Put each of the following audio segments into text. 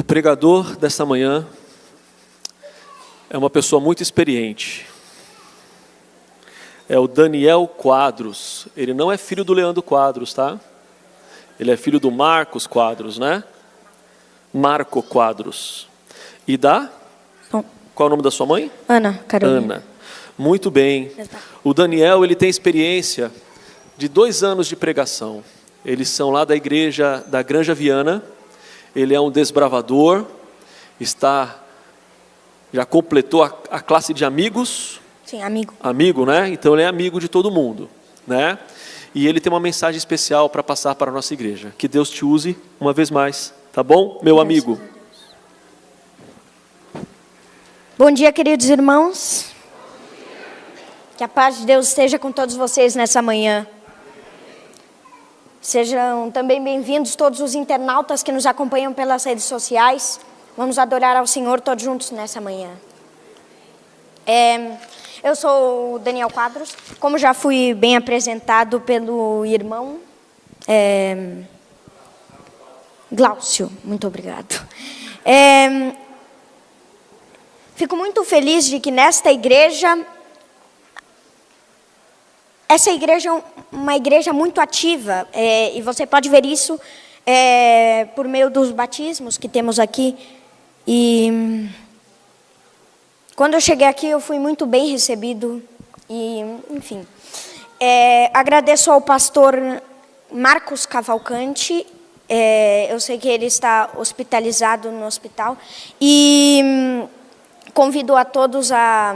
O pregador desta manhã é uma pessoa muito experiente. É o Daniel Quadros. Ele não é filho do Leandro Quadros, tá? Ele é filho do Marcos Quadros, né? Marco Quadros. E da? Bom. Qual é o nome da sua mãe? Ana Carolina. Ana. Muito bem. O Daniel, ele tem experiência de 2 anos de pregação. Eles são lá da igreja da Granja Viana. Ele é um desbravador. Já completou a classe de amigos. Sim, amigo. Amigo, né? Então ele é amigo de todo mundo, né? E ele tem uma mensagem especial para passar para a nossa igreja. Que Deus te use uma vez mais, tá bom, meu amigo? Bom dia, queridos irmãos. Que a paz de Deus esteja com todos vocês nessa manhã. Sejam também bem-vindos todos os internautas que nos acompanham pelas redes sociais. Vamos adorar ao Senhor todos juntos nessa manhã. Eu sou o Daniel Quadros. Como já fui bem apresentado pelo irmão Glaucio, muito obrigado. Fico muito feliz de que nesta igreja, essa igreja é uma igreja muito ativa, e você pode ver isso por meio dos batismos que temos aqui. E quando eu cheguei aqui, eu fui muito bem recebido. E, enfim, agradeço ao pastor Marcos Cavalcante. Eu sei que ele está hospitalizado no hospital. E convido a todos a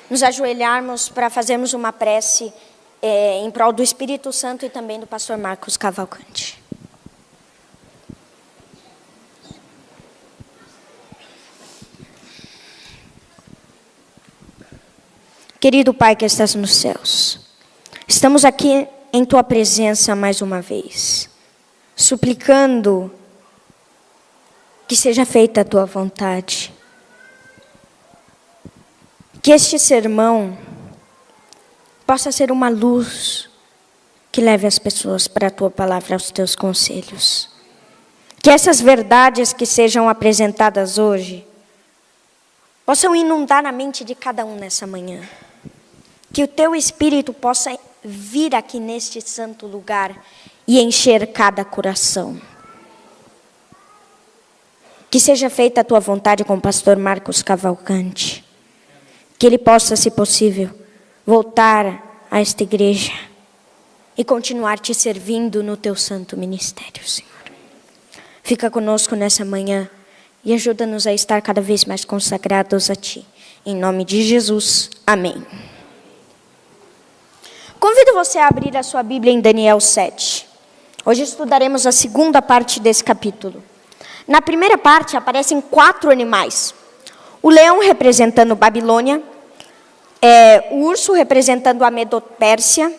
nos ajoelharmos para fazermos uma prece em prol do Espírito Santo e também do pastor Marcos Cavalcante. Querido Pai que estás nos céus, estamos aqui em Tua presença mais uma vez, suplicando que seja feita a Tua vontade. Que este sermão possa ser uma luz que leve as pessoas para a Tua palavra, aos Teus conselhos. Que essas verdades que sejam apresentadas hoje possam inundar a mente de cada um nessa manhã. Que o Teu Espírito possa vir aqui neste santo lugar e encher cada coração. Que seja feita a Tua vontade com o pastor Marcos Cavalcante. Que ele possa, se possível, voltar a esta igreja e continuar Te servindo no Teu santo ministério, Senhor. Fica conosco nessa manhã e ajuda-nos a estar cada vez mais consagrados a Ti. Em nome de Jesus, amém. Convido você a abrir a sua Bíblia em Daniel 7. Hoje estudaremos a segunda parte desse capítulo. Na primeira parte aparecem 4 animais. O leão representando Babilônia, o urso representando a Medo-Pérsia,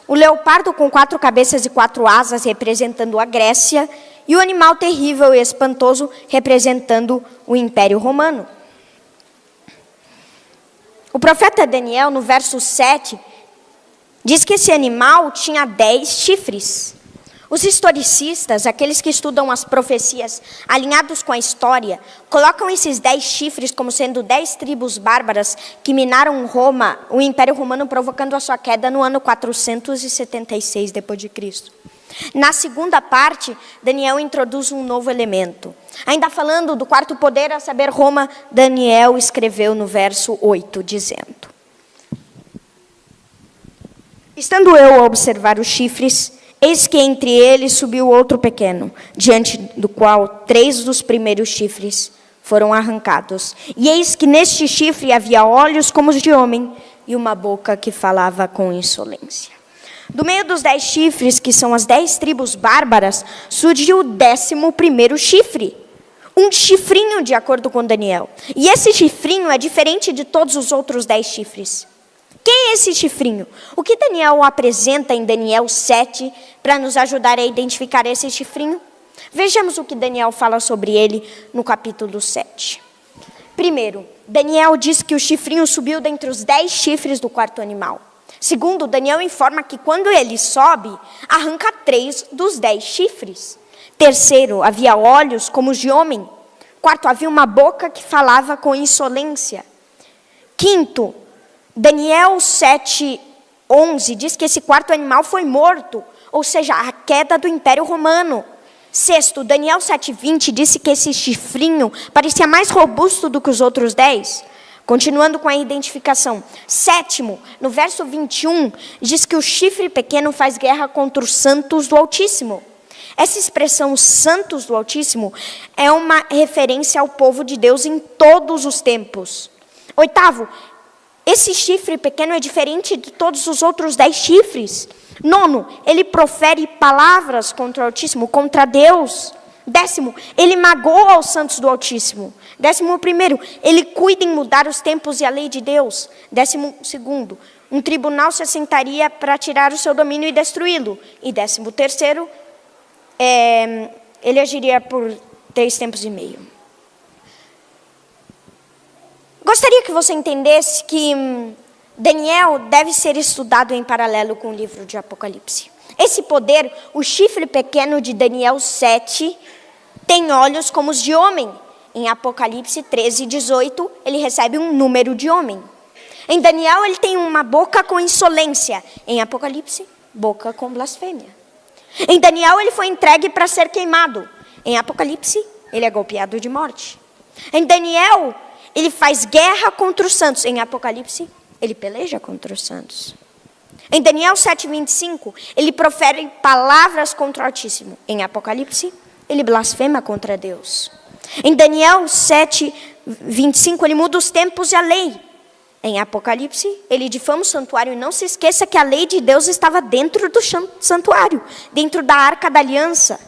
o leopardo com 4 cabeças e 4 asas representando a Grécia, e o animal terrível e espantoso representando o Império Romano. O profeta Daniel, no verso 7, diz que esse animal tinha 10 chifres. Os historicistas, aqueles que estudam as profecias alinhados com a história, colocam esses 10 chifres como sendo 10 tribos bárbaras que minaram Roma, o Império Romano, provocando a sua queda no ano 476 d.C. Na segunda parte, Daniel introduz um novo elemento. Ainda falando do quarto poder, a saber, Roma, Daniel escreveu no verso 8, dizendo: Estando eu a observar os chifres, eis que entre eles subiu outro pequeno, diante do qual 3 dos primeiros chifres foram arrancados. E eis que neste chifre havia olhos como os de homem e uma boca que falava com insolência. Do meio dos 10 chifres, que são as 10 tribos bárbaras, surgiu o 11º chifre. Um chifrinho, de acordo com Daniel. E esse chifrinho é diferente de todos os outros 10 chifres. Quem é esse chifrinho? O que Daniel apresenta em Daniel 7 para nos ajudar a identificar esse chifrinho? Vejamos o que Daniel fala sobre ele no capítulo 7. Primeiro, Daniel diz que o chifrinho subiu dentre os 10 chifres do quarto animal. Segundo, Daniel informa que quando ele sobe, arranca 3 dos 10 chifres. Terceiro, havia olhos como os de homem. Quarto, havia uma boca que falava com insolência. Quinto, Daniel 7:11 diz que esse quarto animal foi morto, ou seja, a queda do Império Romano. Sexto, Daniel 7:20 disse que esse chifrinho parecia mais robusto do que os outros 10. Continuando com a identificação. Sétimo, no verso 21, diz que o chifre pequeno faz guerra contra os santos do Altíssimo. Essa expressão santos do Altíssimo é uma referência ao povo de Deus em todos os tempos. Oitavo, esse chifre pequeno é diferente de todos os outros 10 chifres. Nono, ele profere palavras contra o Altíssimo, contra Deus. Décimo, ele magoa os santos do Altíssimo. 11º, ele cuida em mudar os tempos e a lei de Deus. 12º, um tribunal se assentaria para tirar o seu domínio e destruí-lo. E 13º, ele agiria por 3 tempos e meio. Gostaria que você entendesse que Daniel deve ser estudado em paralelo com o livro de Apocalipse. Esse poder, o chifre pequeno de Daniel 7, tem olhos como os de homem. Em Apocalipse 13:18, ele recebe um número de homem. Em Daniel, ele tem uma boca com insolência. Em Apocalipse, boca com blasfêmia. Em Daniel, ele foi entregue para ser queimado. Em Apocalipse, ele é golpeado de morte. Em Daniel, ele faz guerra contra os santos. Em Apocalipse, ele peleja contra os santos. Em Daniel 7:25, ele profere palavras contra o Altíssimo. Em Apocalipse, ele blasfema contra Deus. Em Daniel 7:25, ele muda os tempos e a lei. Em Apocalipse, ele difama o santuário. E não se esqueça que a lei de Deus estava dentro do santuário, dentro da arca da aliança.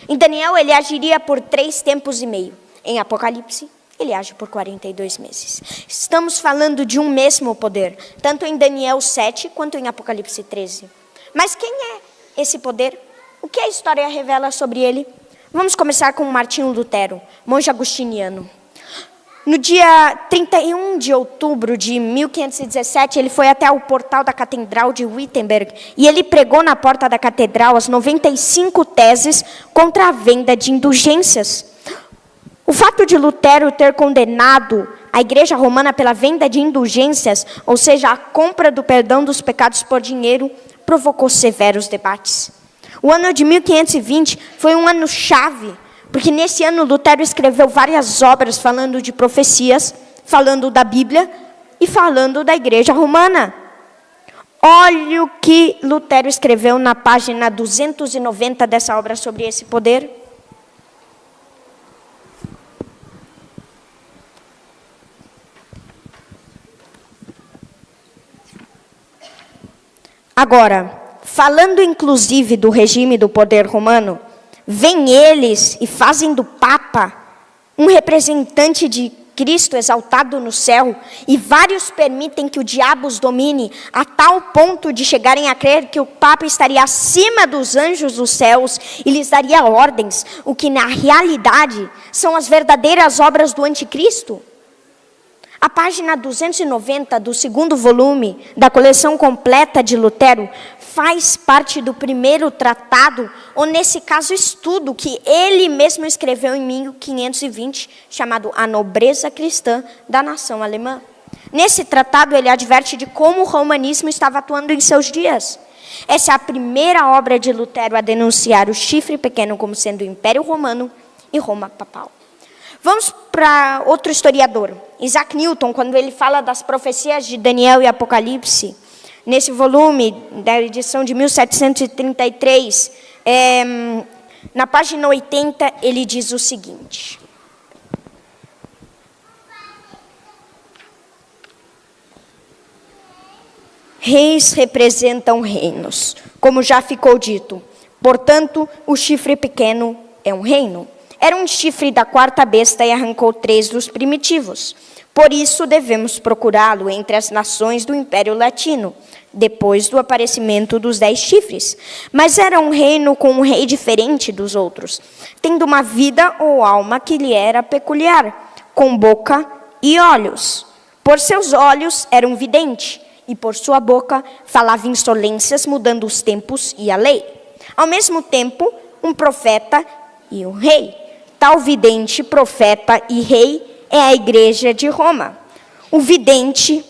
Em Daniel, ele agiria por 3 tempos e meio. Em Apocalipse, ele age por 42 meses. Estamos falando de um mesmo poder, tanto em Daniel 7 quanto em Apocalipse 13. Mas quem é esse poder? O que a história revela sobre ele? Vamos começar com Martinho Lutero, monge agostiniano. No dia 31 de outubro de 1517, ele foi até o portal da Catedral de Wittenberg e ele pregou na porta da catedral as 95 teses contra a venda de indulgências. O fato de Lutero ter condenado a Igreja Romana pela venda de indulgências, ou seja, a compra do perdão dos pecados por dinheiro, provocou severos debates. O ano de 1520 foi um ano chave, porque nesse ano Lutero escreveu várias obras falando de profecias, falando da Bíblia e falando da Igreja Romana. Olha o que Lutero escreveu na página 290 dessa obra sobre esse poder. Agora, falando inclusive do regime do poder romano, vêm eles e fazem do Papa um representante de Cristo exaltado no céu, e vários permitem que o diabo os domine a tal ponto de chegarem a crer que o Papa estaria acima dos anjos dos céus e lhes daria ordens, o que na realidade são as verdadeiras obras do anticristo. A página 290 do 2º volume da coleção completa de Lutero faz parte do primeiro tratado, ou nesse caso estudo, que ele mesmo escreveu em 1520, chamado A Nobreza Cristã da Nação Alemã. Nesse tratado ele adverte de como o romanismo estava atuando em seus dias. Essa é a primeira obra de Lutero a denunciar o chifre pequeno como sendo o Império Romano e Roma Papal. Vamos para outro historiador, Isaac Newton, quando ele fala das profecias de Daniel e Apocalipse, nesse volume da edição de 1733, na página 80, ele diz o seguinte: reis representam reinos, como já ficou dito. Portanto, o chifre pequeno é um reino. Era um chifre da 4ª besta e arrancou 3 dos primitivos. Por isso, devemos procurá-lo entre as nações do Império Latino, depois do aparecimento dos 10 chifres. Mas era um reino com um rei diferente dos outros, tendo uma vida ou alma que lhe era peculiar, com boca e olhos. Por seus olhos era um vidente, e por sua boca falava insolências, mudando os tempos e a lei. Ao mesmo tempo, um profeta e um rei. tal vidente, profeta e rei é a igreja de Roma. O vidente,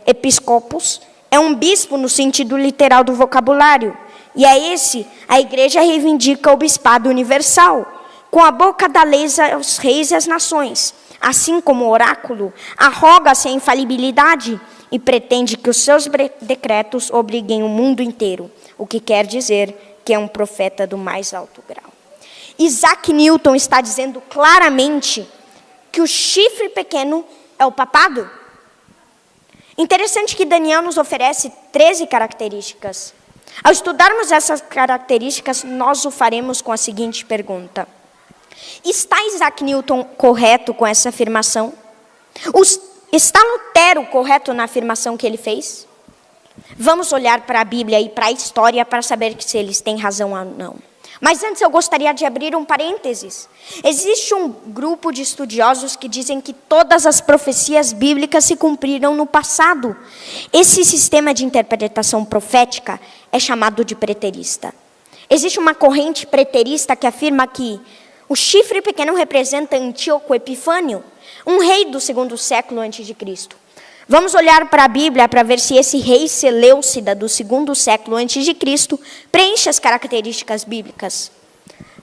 episcopos, é um bispo no sentido literal do vocabulário. E a igreja reivindica o bispado universal. Com a boca dá leis aos reis e às nações. Assim como o oráculo, arroga-se a infalibilidade e pretende que os seus decretos obriguem o mundo inteiro, o que quer dizer que é um profeta do mais alto grau. Isaac Newton está dizendo claramente que o chifre pequeno é o papado. Interessante que Daniel nos oferece 13 características. Ao estudarmos essas características, nós o faremos com a seguinte pergunta: está Isaac Newton correto com essa afirmação? Está Lutero correto na afirmação que ele fez? Vamos olhar para a Bíblia e para a história para saber se eles têm razão ou não. Mas antes eu gostaria de abrir um parênteses. Existe um grupo de estudiosos que dizem que todas as profecias bíblicas se cumpriram no passado. Esse sistema de interpretação profética é chamado de preterista. Existe uma corrente preterista que afirma que o chifre pequeno representa Antíoco Epifânio, um rei do 2º século a.C. Vamos olhar para a Bíblia para ver se esse rei Seleucida do 2º século a.C. preenche as características bíblicas.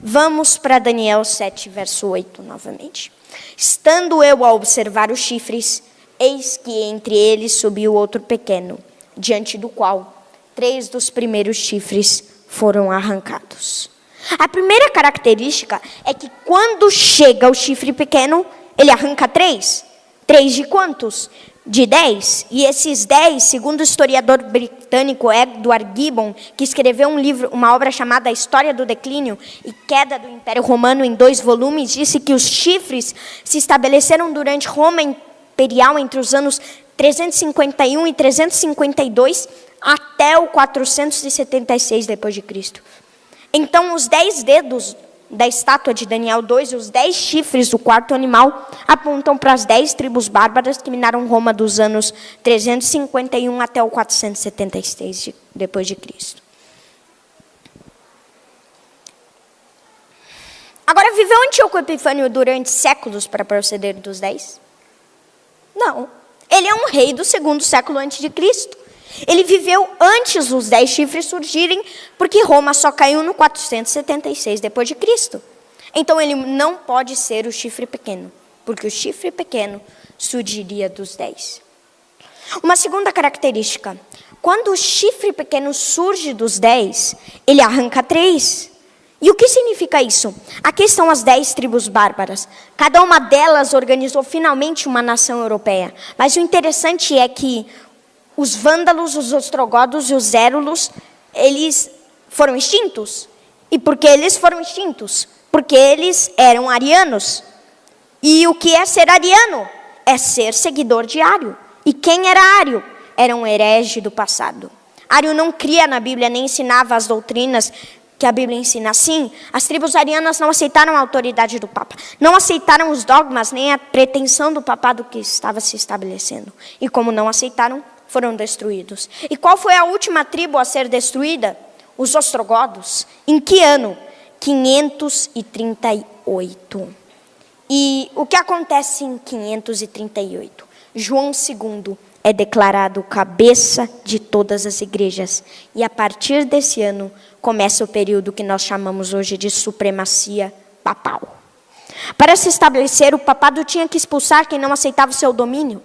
Vamos para Daniel 7, verso 8, novamente. Estando eu a observar os chifres, eis que entre eles subiu outro pequeno, diante do qual 3 dos primeiros chifres foram arrancados. A primeira característica é que quando chega o chifre pequeno, ele arranca 3. 3 de quantos? De 10. E esses 10, segundo o historiador britânico Edward Gibbon, que escreveu uma obra chamada A História do Declínio e Queda do Império Romano em 2 volumes, disse que os chifres se estabeleceram durante Roma Imperial entre os anos 351 e 352 até o 476 d.C. Então, os 10 dedos da estátua de Daniel 2 e os 10 chifres do quarto animal apontam para as 10 tribos bárbaras que minaram Roma dos anos 351 até o 476 d.C. Agora, viveu Antíoco Epifânio durante séculos para proceder dos 10? Não. Ele é um rei do 2º século a.C. Ele viveu antes dos 10 chifres surgirem, porque Roma só caiu no 476 d.C. Então, ele não pode ser o chifre pequeno, porque o chifre pequeno surgiria dos 10. Uma segunda característica: quando o chifre pequeno surge dos 10, ele arranca 3. E o que significa isso? Aqui estão as 10 tribos bárbaras. Cada uma delas organizou finalmente uma nação europeia. Mas o interessante é que os vândalos, os ostrogodos e os érulos, eles foram extintos. E por que eles foram extintos? Porque eles eram arianos. E o que é ser ariano? É ser seguidor de Ário. E quem era Ário? Era um herege do passado. Ário não cria na Bíblia, nem ensinava as doutrinas que a Bíblia ensina. Assim, as tribos arianas não aceitaram a autoridade do Papa. Não aceitaram os dogmas, nem a pretensão do papado que estava se estabelecendo. E como não aceitaram, foram destruídos. E qual foi a última tribo a ser destruída? Os ostrogodos. Em que ano? 538. E o que acontece em 538? João II é declarado cabeça de todas as igrejas. E a partir desse ano, começa o período que nós chamamos hoje de supremacia papal. Para se estabelecer, o papado tinha que expulsar quem não aceitava o seu domínio.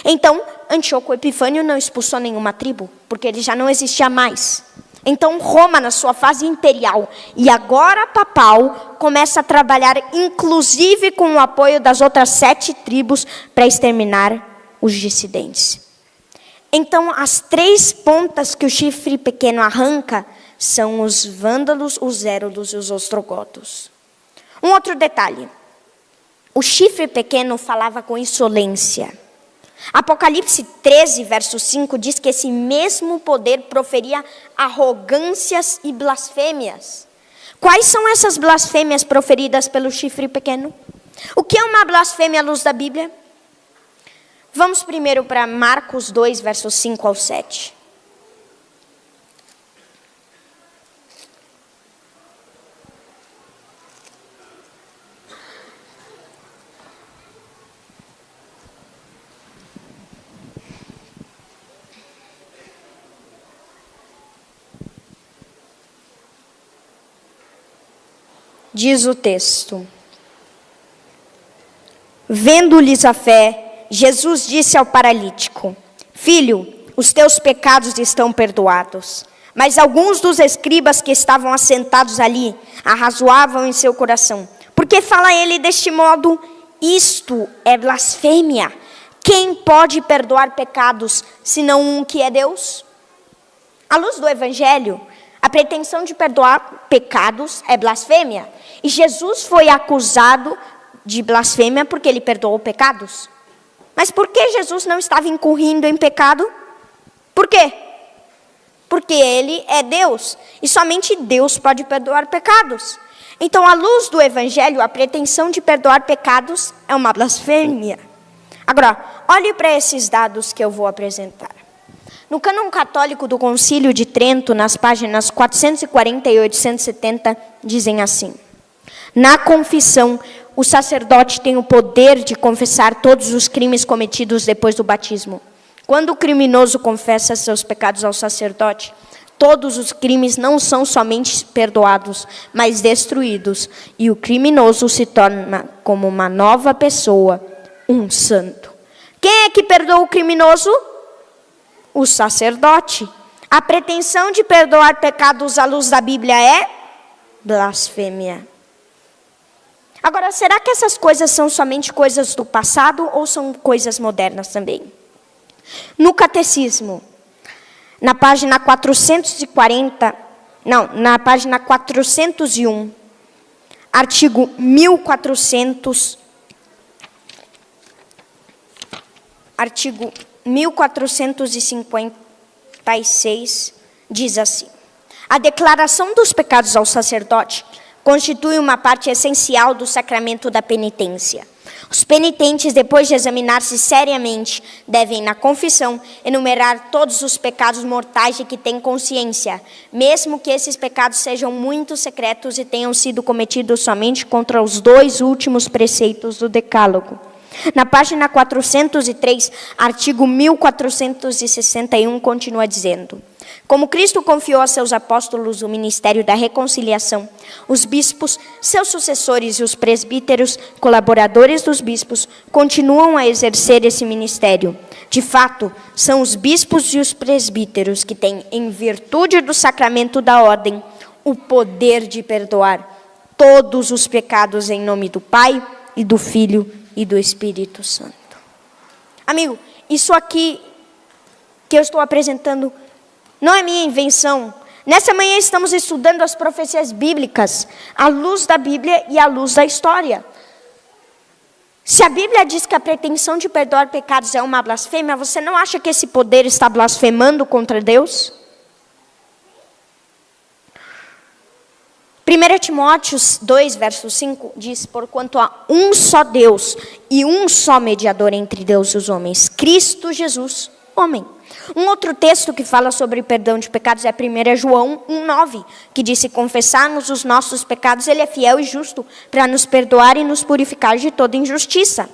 Então, Antíoco Epifânio não expulsou nenhuma tribo, porque ele já não existia mais. Então, Roma, na sua fase imperial e agora papal, começa a trabalhar, inclusive com o apoio das outras 7 tribos, para exterminar os dissidentes. Então, as 3 pontas que o chifre pequeno arranca são os vândalos, os érulos e os ostrogodos. Um outro detalhe: o chifre pequeno falava com insolência. Apocalipse 13, verso 5, diz que esse mesmo poder proferia arrogâncias e blasfêmias. Quais são essas blasfêmias proferidas pelo chifre pequeno? O que é uma blasfêmia à luz da Bíblia? Vamos primeiro para Marcos 2, versos 5 ao 7. Diz o texto: vendo-lhes a fé, Jesus disse ao paralítico: filho, os teus pecados estão perdoados. Mas alguns dos escribas que estavam assentados ali arrazoavam em seu coração: por que fala ele deste modo? Isto é blasfêmia. Quem pode perdoar pecados, senão um que é Deus? À luz do Evangelho, a pretensão de perdoar pecados é blasfêmia. E Jesus foi acusado de blasfêmia porque ele perdoou pecados. Mas por que Jesus não estava incorrendo em pecado? Por quê? Porque ele é Deus. E somente Deus pode perdoar pecados. Então, à luz do Evangelho, a pretensão de perdoar pecados é uma blasfêmia. Agora, olhe para esses dados que eu vou apresentar. No cânon católico do Concílio de Trento, nas páginas 440 e 870, dizem assim: na confissão, o sacerdote tem o poder de confessar todos os crimes cometidos depois do batismo. Quando o criminoso confessa seus pecados ao sacerdote, todos os crimes não são somente perdoados, mas destruídos, e o criminoso se torna como uma nova pessoa, um santo. Quem é que perdoa o criminoso? O sacerdote. A pretensão de perdoar pecados à luz da Bíblia é blasfêmia. Agora, será que essas coisas são somente coisas do passado ou são coisas modernas também? No Catecismo, na página 401, artigo 1456, diz assim: a declaração dos pecados ao sacerdote constitui uma parte essencial do sacramento da penitência. Os penitentes, depois de examinar-se seriamente, devem, na confissão, enumerar todos os pecados mortais de que têm consciência, mesmo que esses pecados sejam muito secretos e tenham sido cometidos somente contra os 2 últimos preceitos do Decálogo. Na página 403, artigo 1461, continua dizendo: como Cristo confiou a seus apóstolos o ministério da reconciliação, os bispos, seus sucessores e os presbíteros, colaboradores dos bispos, continuam a exercer esse ministério. De fato, são os bispos e os presbíteros que têm, em virtude do sacramento da ordem, o poder de perdoar todos os pecados em nome do Pai e do Filho e do Espírito Santo. Amigo, isso aqui que eu estou apresentando não é minha invenção. Nessa manhã estamos estudando as profecias bíblicas, à luz da Bíblia e à luz da história. Se a Bíblia diz que a pretensão de perdoar pecados é uma blasfêmia, você não acha que esse poder está blasfemando contra Deus? 1 Timóteo 2, verso 5, diz: porquanto há um só Deus e um só mediador entre Deus e os homens, Cristo Jesus, homem. Um outro texto que fala sobre perdão de pecados é 1 João 1,9, que diz: se confessarmos os nossos pecados, Ele é fiel e justo para nos perdoar e nos purificar de toda injustiça.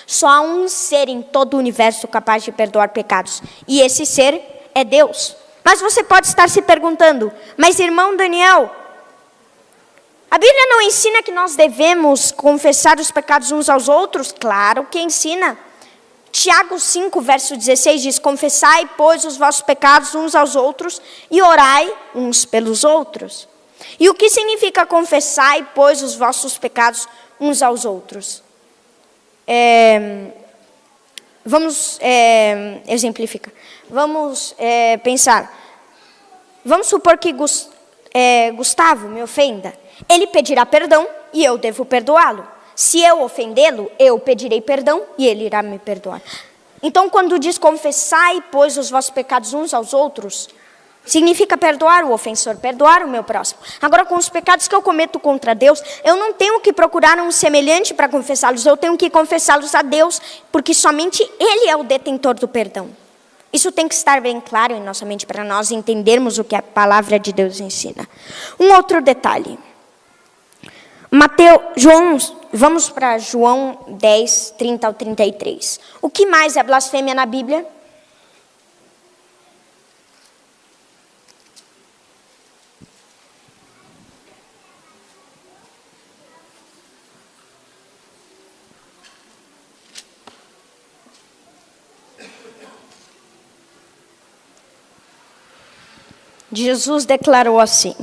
Só há um ser em todo o universo capaz de perdoar pecados, e esse ser é Deus. Mas você pode estar se perguntando: mas irmão Daniel, a Bíblia não ensina que nós devemos confessar os pecados uns aos outros? Claro que ensina. Tiago 5, verso 16 diz: confessai, pois, os vossos pecados uns aos outros e orai uns pelos outros. E o que significa confessai, pois, os vossos pecados uns aos outros? Vamos exemplificar. Vamos pensar. Vamos supor que Gustavo me ofenda. Ele pedirá perdão e eu devo perdoá-lo. Se eu ofendê-lo, eu pedirei perdão e ele irá me perdoar. Então, quando diz confessai, pois, os vossos pecados uns aos outros, significa perdoar o ofensor, perdoar o meu próximo. Agora, com os pecados que eu cometo contra Deus, eu não tenho que procurar um semelhante para confessá-los, eu tenho que confessá-los a Deus, porque somente Ele é o detentor do perdão. Isso tem que estar bem claro em nossa mente para nós entendermos o que a palavra de Deus ensina. Um outro detalhe. Vamos para João 10, 30 ao 33. O que mais é blasfêmia na Bíblia? Jesus declarou assim: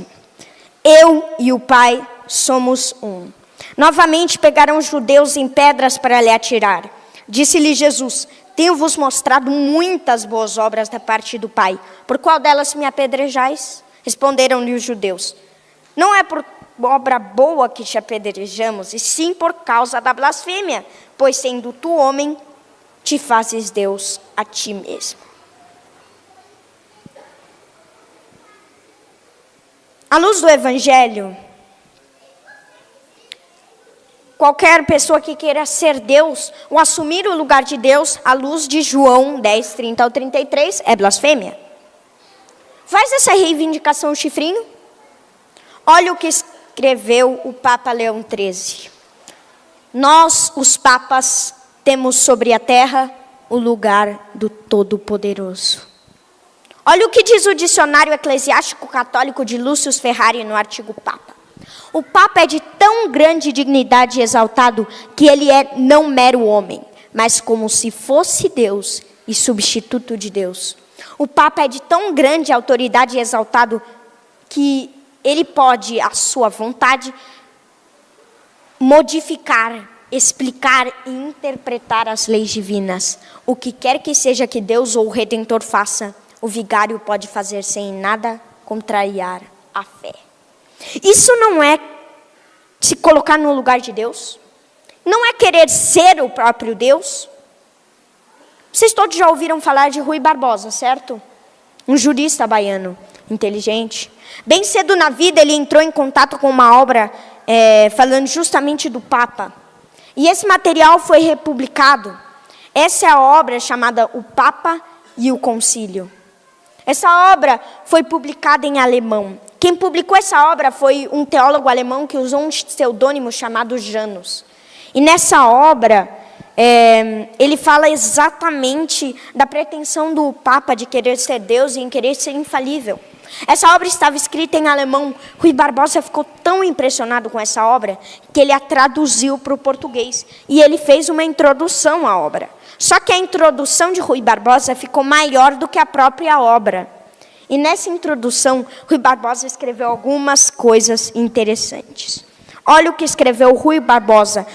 eu e o Pai somos um. Novamente pegaram os judeus em pedras para lhe atirar. Disse-lhe Jesus: tenho-vos mostrado muitas boas obras da parte do Pai. Por qual delas me apedrejais? Responderam-lhe os judeus: não é por obra boa que te apedrejamos, e sim por causa da blasfêmia, pois sendo tu homem, te fazes Deus a ti mesmo. À luz do Evangelho, qualquer pessoa que queira ser Deus ou assumir o lugar de Deus, à luz de João 10, 30 ao 33, é blasfêmia. Faz essa reivindicação o chifrinho? Olha o que escreveu o Papa Leão XIII. Nós, os papas, temos sobre a terra o lugar do Todo-Poderoso. Olha o que diz o dicionário eclesiástico católico de Lúcio Ferrari no artigo Papa. O Papa é de tão grande dignidade e exaltado que ele é não mero homem, mas como se fosse Deus e substituto de Deus. O Papa é de tão grande autoridade e exaltado que ele pode, à sua vontade, modificar, explicar e interpretar as leis divinas. O que quer que seja que Deus ou o Redentor faça, o vigário pode fazer sem nada contrariar a fé. Isso não é se colocar no lugar de Deus? Não é querer ser o próprio Deus? Vocês todos já ouviram falar de Rui Barbosa, certo? Um jurista baiano, inteligente. Bem cedo na vida ele entrou em contato com uma obra falando justamente do Papa. E esse material foi republicado. Essa é a obra chamada O Papa e o Concílio. Essa obra foi publicada em alemão. Quem publicou essa obra foi um teólogo alemão que usou um pseudônimo chamado Janus. E nessa obra, ele fala exatamente da pretensão do Papa de querer ser Deus e em querer ser infalível. Essa obra estava escrita em alemão. Rui Barbosa ficou tão impressionado com essa obra que ele a traduziu para o português. E ele fez uma introdução à obra. Só que a introdução de Rui Barbosa ficou maior do que a própria obra. E nessa introdução, Rui Barbosa escreveu algumas coisas interessantes. Olha o que escreveu Rui Barbosa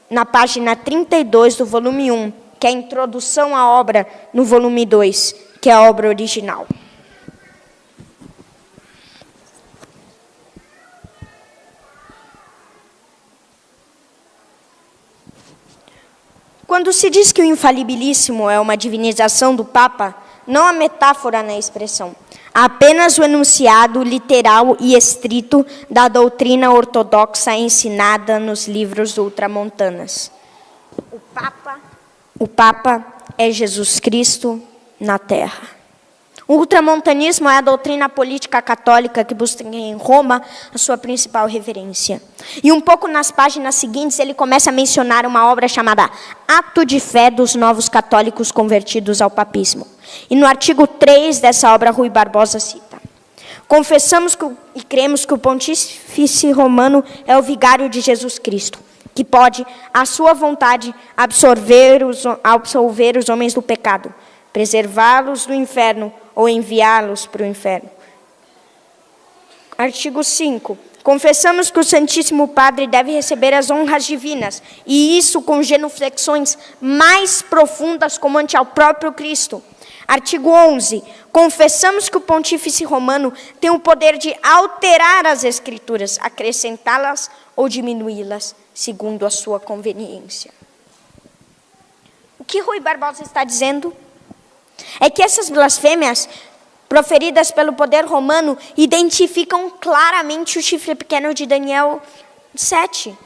na página 32 do volume 1, que é a introdução à obra no volume 2, que é a obra original. Quando se diz que o infalibilíssimo é uma divinização do Papa, não há metáfora na expressão. Há apenas o enunciado literal e estrito da doutrina ortodoxa ensinada nos livros ultramontanas. O Papa é Jesus Cristo na Terra. O ultramontanismo é a doutrina política católica que busca em Roma a sua principal referência. E um pouco nas páginas seguintes ele começa a mencionar uma obra chamada Ato de Fé dos Novos Católicos Convertidos ao Papismo. E no artigo 3 dessa obra, Rui Barbosa cita: confessamos e cremos que o Pontífice Romano é o vigário de Jesus Cristo, que pode, à sua vontade, absolver os homens do pecado, preservá-los do inferno ou enviá-los para o inferno. Artigo 5. Confessamos que o Santíssimo Padre deve receber as honras divinas, e isso com genuflexões mais profundas como ante ao próprio Cristo. Artigo 11. Confessamos que o Pontífice Romano tem o poder de alterar as Escrituras, acrescentá-las ou diminuí-las, segundo a sua conveniência. O que Rui Barbosa está dizendo é que essas blasfêmias proferidas pelo poder romano identificam claramente o chifre pequeno de Daniel 7.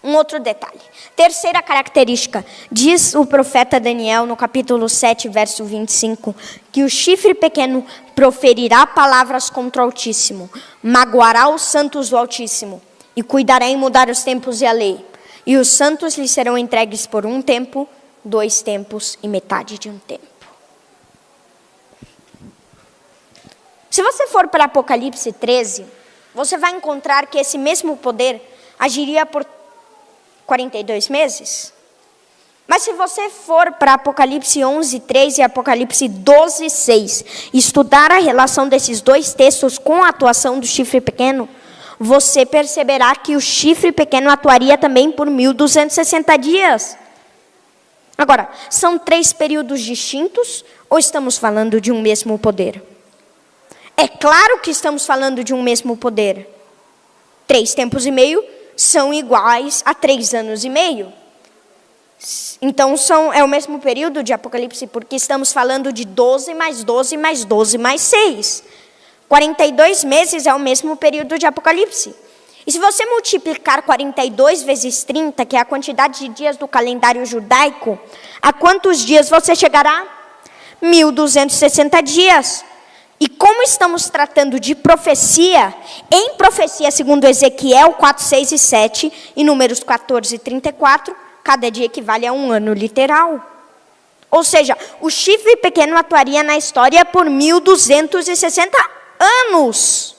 Um outro detalhe. Terceira característica. Diz o profeta Daniel, no capítulo 7, verso 25, que o chifre pequeno proferirá palavras contra o Altíssimo, magoará os santos do Altíssimo, e cuidará em mudar os tempos e a lei. E os santos lhe serão entregues por 1 tempo, 2 tempos e metade de 1 tempo. Se você for para Apocalipse 13, você vai encontrar que esse mesmo poder agiria por 42 meses. Mas se você for para Apocalipse 11:3 e Apocalipse 12:6, estudar a relação desses dois textos com a atuação do chifre pequeno, você perceberá que o chifre pequeno atuaria também por 1260 dias. Agora, são 3 períodos distintos ou estamos falando de um mesmo poder? É claro que estamos falando de um mesmo poder. 3 tempos e meio são iguais a 3 anos e meio. Então, é o mesmo período de Apocalipse, porque estamos falando de 12 mais 12 mais 12 mais 6. 42 meses é o mesmo período de Apocalipse. E se você multiplicar 42 vezes 30, que é a quantidade de dias do calendário judaico, a quantos dias você chegará? 1260 dias. E como estamos tratando de profecia, em profecia segundo Ezequiel 4, 6 e 7, e Números 14 e 34, cada dia equivale a um ano literal. Ou seja, o chifre pequeno atuaria na história por 1260 anos.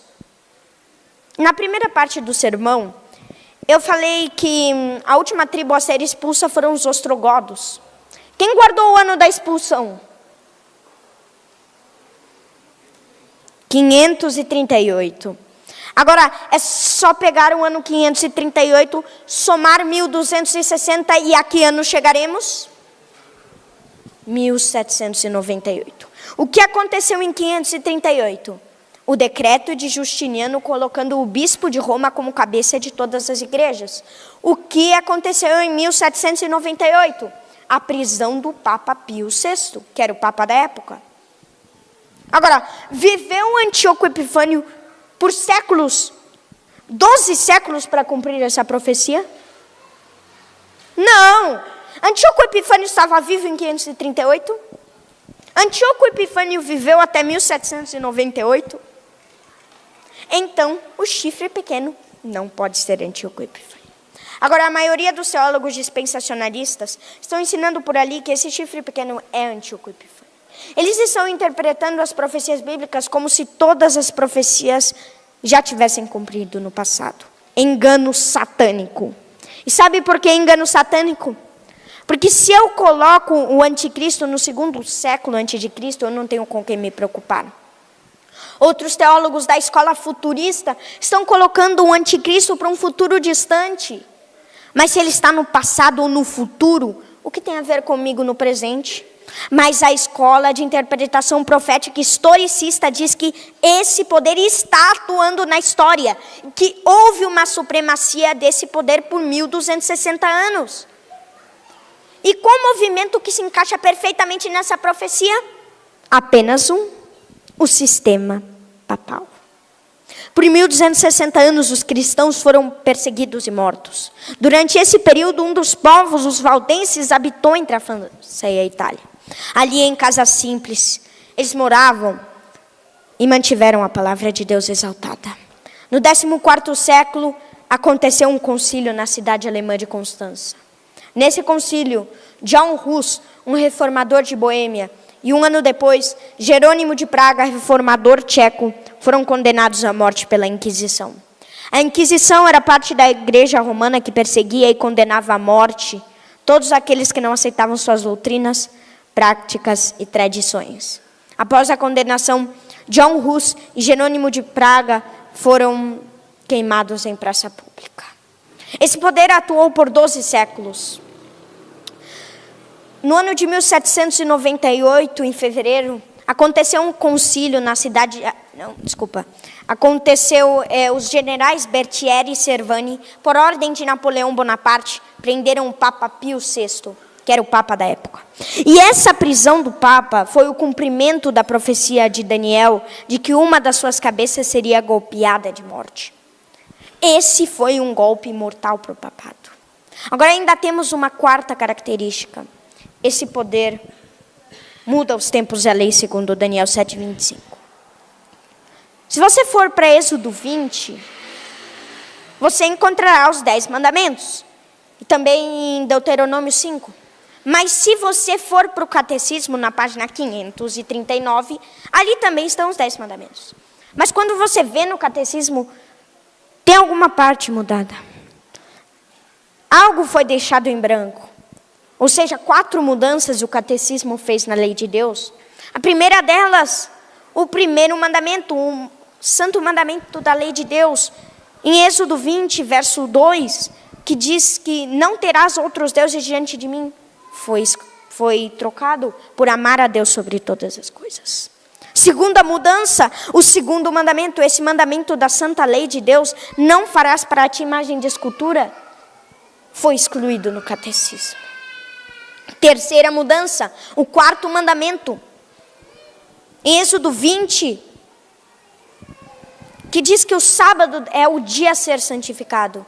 Na primeira parte do sermão, eu falei que a última tribo a ser expulsa foram os ostrogodos. Quem guardou o ano da expulsão? 538. Agora, é só pegar o ano 538, somar 1260 e a que ano chegaremos? 1798. O que aconteceu em 538? O decreto de Justiniano colocando o bispo de Roma como cabeça de todas as igrejas. O que aconteceu em 1798? A prisão do Papa Pio VI, que era o Papa da época. Agora, viveu Antíoco Epifânio por séculos, 12 séculos para cumprir essa profecia? Não! Antíoco Epifânio estava vivo em 538? Antíoco Epifânio viveu até 1798? Então, o chifre pequeno não pode ser Antíoco Epifânio. Agora, a maioria dos teólogos dispensacionalistas estão ensinando por ali que esse chifre pequeno é Antíoco Epifânio. Eles estão interpretando as profecias bíblicas como se todas as profecias já tivessem cumprido no passado. Engano satânico. E sabe por que engano satânico? Porque se eu coloco o anticristo no 2º século antes de Cristo, eu não tenho com quem me preocupar. Outros teólogos da escola futurista estão colocando o anticristo para um futuro distante. Mas se ele está no passado ou no futuro, o que tem a ver comigo no presente? Mas a escola de interpretação profética historicista diz que esse poder está atuando na história, que houve uma supremacia desse poder por 1260 anos. E qual movimento que se encaixa perfeitamente nessa profecia? Apenas um, o sistema papal. Por 1260 anos, os cristãos foram perseguidos e mortos. Durante esse período, um dos povos, os valdenses, habitou entre a França e a Itália. Ali em casas simples, eles moravam e mantiveram a palavra de Deus exaltada. No 14º século, aconteceu um concílio na cidade alemã de Constança. Nesse concílio, John Hus, um reformador de Boêmia, e um ano depois, Jerônimo de Praga, reformador tcheco, foram condenados à morte pela Inquisição. A Inquisição era parte da Igreja Romana que perseguia e condenava à morte todos aqueles que não aceitavam suas doutrinas, práticas e tradições. Após a condenação, John Hus e Jerônimo de Praga foram queimados em praça pública. Esse poder atuou por 12 séculos. No ano de 1798, em fevereiro, aconteceu um concílio na cidade... os generais Berthier e Servani, por ordem de Napoleão Bonaparte, prenderam o Papa Pio VI, que era o Papa da época. E essa prisão do Papa foi o cumprimento da profecia de Daniel, de que uma das suas cabeças seria golpeada de morte. Esse foi um golpe mortal para o papado. Agora ainda temos uma quarta característica. Esse poder muda os tempos e a lei, segundo Daniel 7:25. Se você for para Êxodo 20, você encontrará os 10 mandamentos. E também em Deuteronômio 5. Mas se você for para o Catecismo, na página 539, ali também estão os 10 mandamentos. Mas quando você vê no Catecismo, tem alguma parte mudada. Algo foi deixado em branco. ou seja, 4 mudanças o catecismo fez na lei de Deus. A primeira delas, o primeiro mandamento, o santo mandamento da lei de Deus, em Êxodo 20, verso 2, que diz que não terás outros deuses diante de mim, foi trocado por amar a Deus sobre todas as coisas. Segunda mudança, o segundo mandamento, esse mandamento da santa lei de Deus, não farás para ti imagem de escultura, foi excluído no catecismo. Terceira mudança, o quarto mandamento, em Êxodo 20, que diz que o sábado é o dia a ser santificado.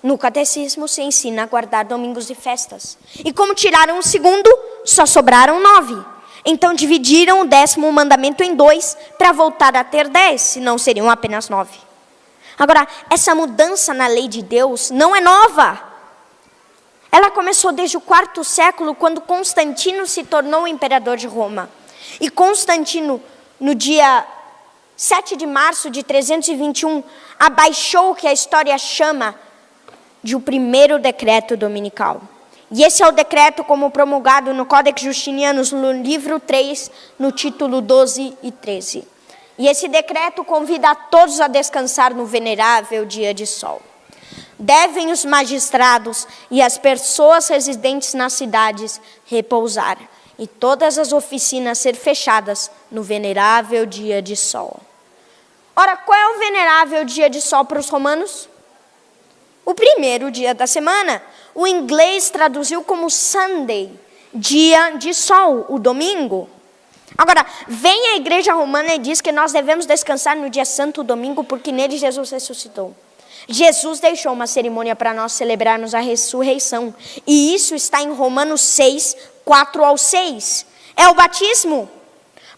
No catecismo se ensina a guardar domingos e festas. E como tiraram o segundo, só sobraram 9. Então dividiram o 10º mandamento em 2 para voltar a ter 10, senão seriam apenas 9. Agora, essa mudança na lei de Deus não é nova. Ela começou desde o 4º século, quando Constantino se tornou imperador de Roma. E Constantino, no dia 7 de março de 321, abaixou o que a história chama de o primeiro decreto dominical. E esse é o decreto como promulgado no Codex Justinianus, no livro 3, no título 12 e 13. E esse decreto convida a todos a descansar no venerável dia de sol. Devem os magistrados e as pessoas residentes nas cidades repousar, e todas as oficinas ser fechadas no venerável dia de sol. Ora, qual é o venerável dia de sol para os romanos? O primeiro dia da semana. O inglês traduziu como Sunday, dia de sol, o domingo. Agora, vem a igreja romana e diz que nós devemos descansar no dia santo, o domingo, porque nele Jesus ressuscitou. Jesus deixou uma cerimônia para nós celebrarmos a ressurreição. E isso está em Romanos 6, 4 ao 6. É o batismo.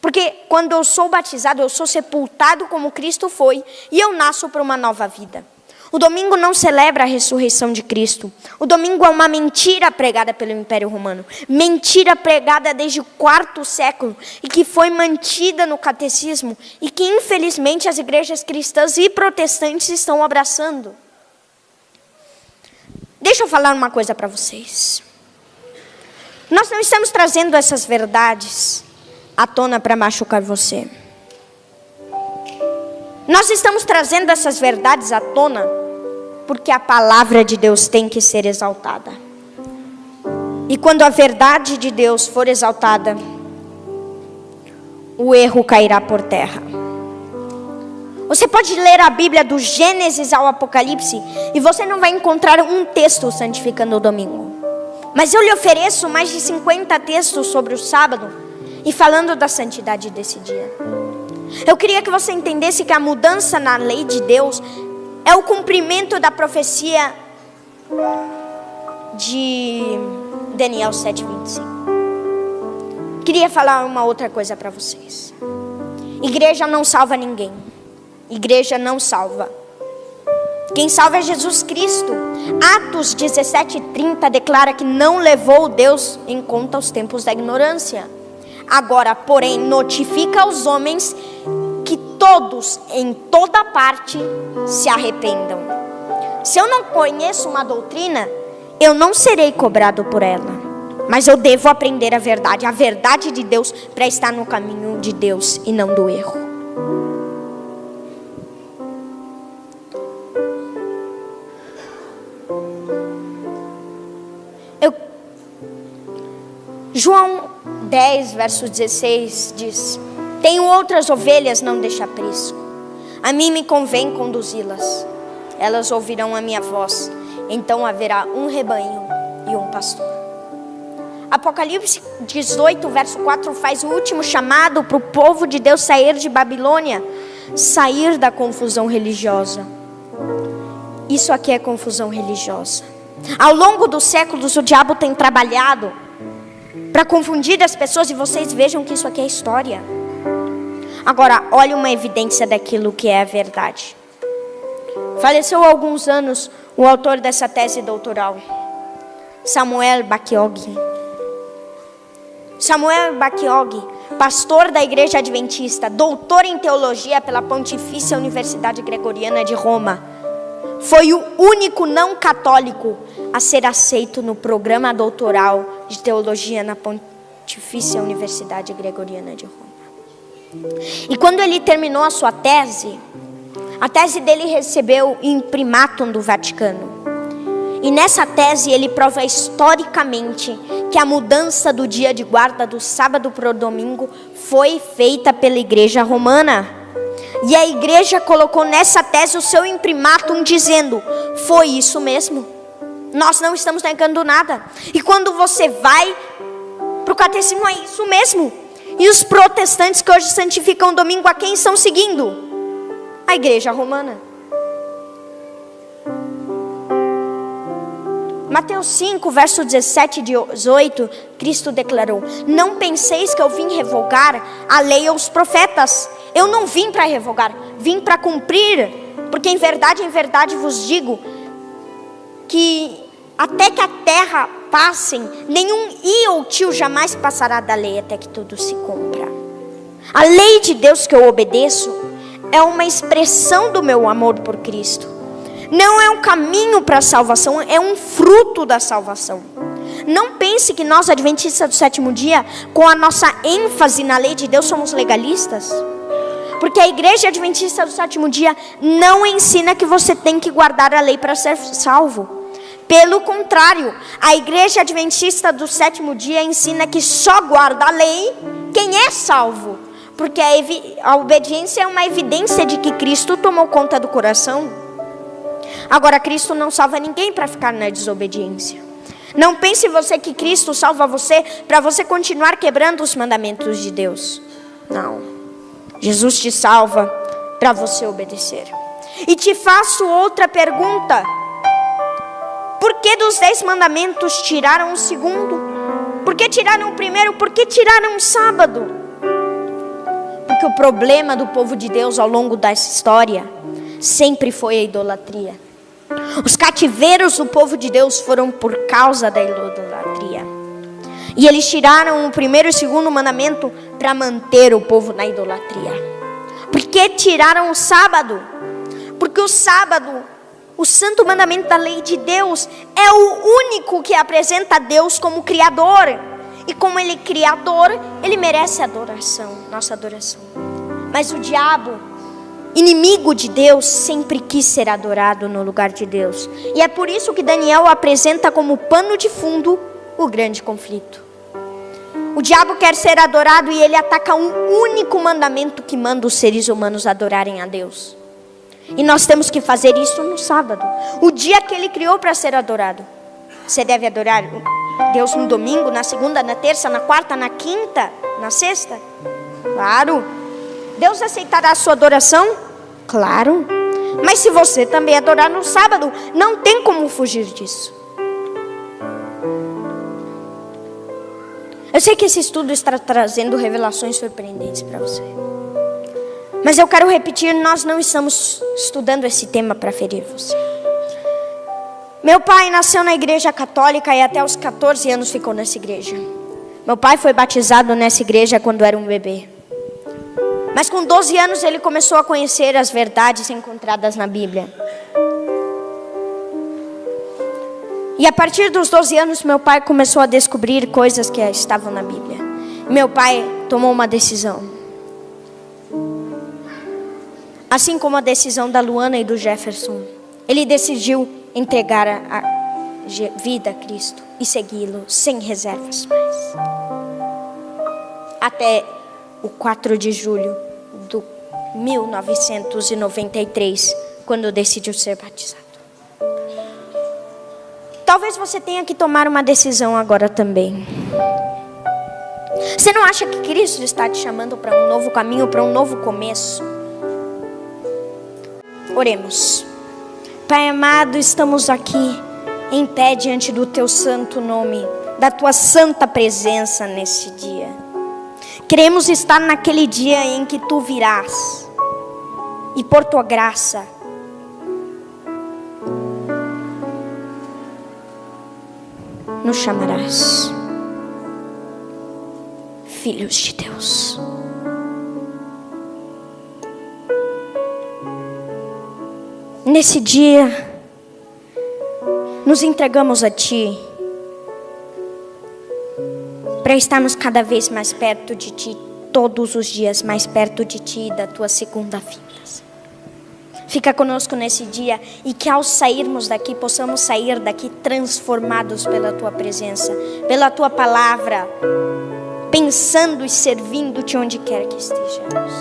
Porque quando eu sou batizado, eu sou sepultado como Cristo foi, e eu nasço para uma nova vida. O domingo não celebra a ressurreição de Cristo. O domingo é uma mentira pregada pelo Império Romano. Mentira pregada desde o 4º século e que foi mantida no catecismo e que, infelizmente, as igrejas cristãs e protestantes estão abraçando. Deixa eu falar uma coisa para vocês. Nós não estamos trazendo essas verdades à tona para machucar você. Nós estamos trazendo essas verdades à tona porque a palavra de Deus tem que ser exaltada. E quando a verdade de Deus for exaltada, o erro cairá por terra. Você pode ler a Bíblia do Gênesis ao Apocalipse e você não vai encontrar um texto santificando o domingo. Mas eu lhe ofereço mais de 50 textos sobre o sábado e falando da santidade desse dia. Eu queria que você entendesse que a mudança na lei de Deus é o cumprimento da profecia de Daniel 7:25. Queria falar uma outra coisa para vocês. Igreja não salva ninguém. Igreja não salva. Quem salva é Jesus Cristo. Atos 17:30 declara que não levou Deus em conta os tempos da ignorância. Agora, porém, notifica aos homens que todos, em toda parte, se arrependam. Se eu não conheço uma doutrina, eu não serei cobrado por ela. Mas eu devo aprender a verdade de Deus, para estar no caminho de Deus e não do erro. João 10, verso 16 diz: tenho outras ovelhas, não deixe aprisco. A mim me convém conduzi-las. Elas ouvirão a minha voz. Então haverá um rebanho e um pastor. Apocalipse 18, verso 4 faz o último chamado para o povo de Deus sair de Babilônia, sair da confusão religiosa. Isso aqui é confusão religiosa. Ao longo dos séculos o diabo tem trabalhado para confundir as pessoas, e vocês vejam que isso aqui é história. Agora, olha uma evidência daquilo que é a verdade. Faleceu há alguns anos o autor dessa tese doutoral, Samuel Bacchioggi. Samuel Bacchioggi, pastor da Igreja Adventista, doutor em teologia pela Pontifícia Universidade Gregoriana de Roma, foi o único não católico a ser aceito no programa doutoral de teologia na Pontifícia Universidade Gregoriana de Roma. E quando ele terminou a sua tese, a tese dele recebeu imprimatum do Vaticano. E nessa tese ele prova historicamente que a mudança do dia de guarda do sábado para o domingo foi feita pela igreja romana. E a igreja colocou nessa tese o seu imprimatum dizendo: foi isso mesmo. Nós não estamos negando nada. E quando você vai para o catecismo, é isso mesmo. E os protestantes que hoje santificam o domingo, a quem estão seguindo? A igreja romana. Mateus 5, verso 17 e 18, Cristo declarou: não penseis que eu vim revogar a lei ou os profetas. Eu não vim para revogar, vim para cumprir. Porque em verdade vos digo, que até que a terra passem, nenhum i ou tio jamais passará da lei até que tudo se cumpra. A lei de Deus que eu obedeço é uma expressão do meu amor por Cristo. Não é um caminho para a salvação, é um fruto da salvação. Não pense que nós, adventistas do sétimo dia, com a nossa ênfase na lei de Deus, somos legalistas. Porque a igreja adventista do sétimo dia não ensina que você tem que guardar a lei para ser salvo. Pelo contrário, a igreja adventista do sétimo dia ensina que só guarda a lei quem é salvo. Porque a obediência é uma evidência de que Cristo tomou conta do coração. Agora, Cristo não salva ninguém para ficar na desobediência. Não pense você que Cristo salva você para você continuar quebrando os mandamentos de Deus. Não. Jesus te salva para você obedecer. E te faço outra pergunta. Por que dos 10 mandamentos tiraram o segundo? Por que tiraram o primeiro? Por que tiraram o sábado? Porque o problema do povo de Deus ao longo dessa história sempre foi a idolatria. Os cativeiros do povo de Deus foram por causa da idolatria. E eles tiraram o primeiro e o segundo mandamento para manter o povo na idolatria. Por que tiraram o sábado? Porque o sábado, o santo mandamento da lei de Deus, é o único que apresenta a Deus como Criador. E como Ele é Criador, Ele merece adoração, nossa adoração. Mas o diabo, inimigo de Deus, sempre quis ser adorado no lugar de Deus. E é por isso que Daniel apresenta como pano de fundo o grande conflito. O diabo quer ser adorado e ele ataca um único mandamento que manda os seres humanos adorarem a Deus. E nós temos que fazer isso no sábado, o dia que ele criou para ser adorado. Você deve adorar Deus no domingo, na segunda, na terça, na quarta, na quinta, na sexta? Claro. Deus aceitará a sua adoração? Claro. Mas se você também adorar no sábado, não tem como fugir disso. Eu sei que esse estudo está trazendo revelações surpreendentes para você. Mas eu quero repetir, nós não estamos estudando esse tema para ferir você. Meu pai nasceu na igreja católica e até os 14 anos ficou nessa igreja. Meu pai foi batizado nessa igreja quando era um bebê. Mas com 12 anos ele começou a conhecer as verdades encontradas na Bíblia. E a partir dos 12 anos meu pai começou a descobrir coisas que estavam na Bíblia. Meu pai tomou uma decisão. Assim como a decisão da Luana e do Jefferson. Ele decidiu entregar a vida a Cristo e segui-lo sem reservas mais. Até o 4 de julho de 1993, quando decidiu ser batizado. Talvez você tenha que tomar uma decisão agora também. Você não acha que Cristo está te chamando para um novo caminho, para um novo começo? Oremos. Pai amado, estamos aqui em pé diante do teu santo nome, da tua santa presença nesse dia. Queremos estar naquele dia em que tu virás e por tua graça nos chamarás filhos de Deus. Nesse dia nos entregamos a Ti, para estarmos cada vez mais perto de Ti, todos os dias mais perto de Ti e da Tua segunda vinda. Fica conosco nesse dia e que ao sairmos daqui, possamos sair daqui transformados pela Tua presença, pela Tua palavra, pensando e servindo-Te onde quer que estejamos.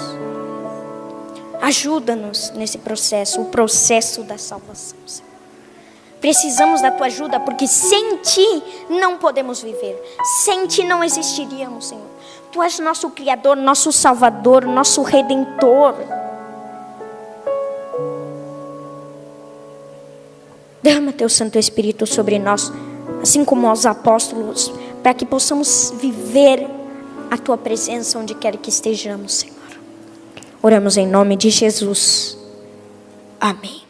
Ajuda-nos nesse processo, o processo da salvação, Senhor. Precisamos da Tua ajuda, porque sem Ti não podemos viver. Sem Ti não existiríamos, Senhor. Tu és nosso Criador, nosso Salvador, nosso Redentor. Derrama Teu Santo Espírito sobre nós, assim como aos apóstolos, para que possamos viver a Tua presença onde quer que estejamos, Senhor. Oramos em nome de Jesus. Amém.